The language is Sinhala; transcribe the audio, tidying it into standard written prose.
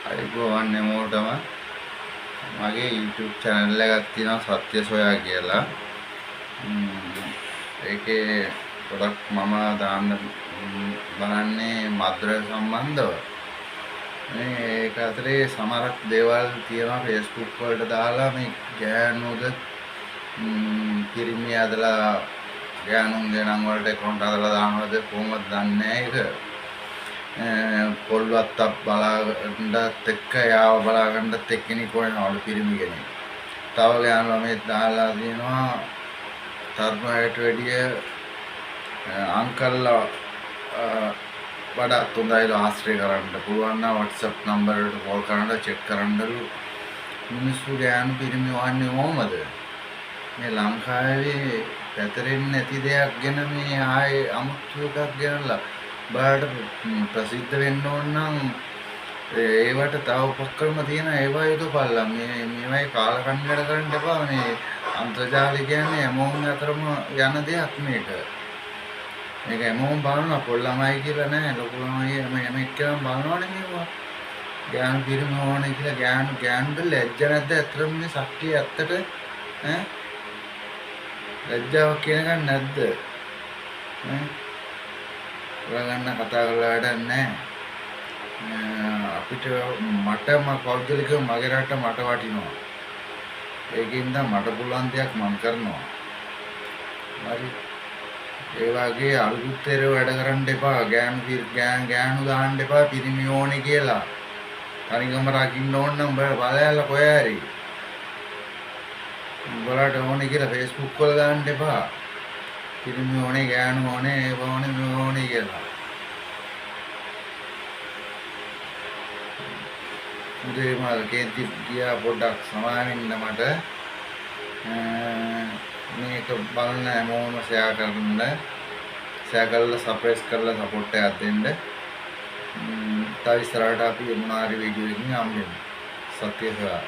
අයිබෝවන් හැමෝටම මගේ YouTube channel එකක් තියෙනවා සත්‍ය සොයා කියලා. ඒකේ ගොඩක් මම දාන්න බලන්නේ මද්ද්‍රව්‍ය සම්බන්ධව. මේක අතරේ සමහරක් දේවල් තියෙනවා Facebook වලට දාලා මේ ගෑනුද පිරිමි ඇදලා ගෑනුන්ගේ නම් වලට account හදලා දානවද කොහොමද දන්නේ නැහැ ඒක. පොල්වත්තක් බලාගන්නත් එක්ක යාව බලාගන්නත් එක්කෙනෙක් වෙනවලු පිරිමි කෙනෙක්. තව ගෑනු ළමයි දාලා දිනවා තරුණයට වැඩිය අංකල්ලා වඩාත් හොඳයිලු ආශ්‍රය කරන්න පුළුවන් නම් WhatsApp number එකට call කරන්න check කරන්නලු. මිනිස්සු ගෑනු පිරිමි වන්නේ කොහමද? මේ ලංකාවේ පැතරෙන්නේ නැති දෙයක් ගැන මේ ආයේ අමුතු එකක් ගෙනලා බාට ප්‍රසිද්ධ වෙන්න ඕන නම් ඒවට තව උපක්‍රම තියෙන ඒවා යොදපල්ලා. මේවයි කාලකන්ණි වැඩ කරන්න එපා. මේ අන්තර්ජාලය කියන්නේ හැමෝම අතරම යන දෙයක් මේක. මේක හැමෝම බලනවා. පොල් ළමයි කියලා නෑ, ලොකු ළමයි හැම එක්කම බලනවනේ මේවා. ගෑනු පිරිමි ඕනේ කියලා ගෑනුට ලැජ්ජ නැද්ද? ඇත්තටම මේ සක්‍රිය ඇත්තට ලැජ්ජාවක් කියන එකක් නැද්ද? ගන්න කතා කරලා වැඩක් නැහැ. අපිට මටම පෞද්ගලිකව මගේ රට මට වටිනවා. ඒකින්ද මට පුළුවන් දෙයක් මම කරනවා. හරි. ඒ වගේ අලුතෙර වැඩ කරන්න එපා. ගෑනු දාන්න එපා පිරිමි ඕනේ කියලා. තනිකම රකින්න ඕන නම් බලයල්ලා කොහේ හරි. උඹලට ඕනේ කියලා Facebook වල දාන්න එපා. පිරිමි ඕනේ ගෑනු ඕනේ ඒ ඕනේ මේ ඕනේ කියලා. උදේ මාල් කේන්ති ගියා පොඩ්ඩක් සමාවෙන්න මට. මේක බලන්න හැමෝම ෂෙයා කරලා සප්‍රයිස් කරලා සපෝට් එකක් දෙන්න. තව ඉස්සරහට අපි මොනවා හරි වීඩියෝ එකකින් හම්බෙමු. සත්‍ය සොයා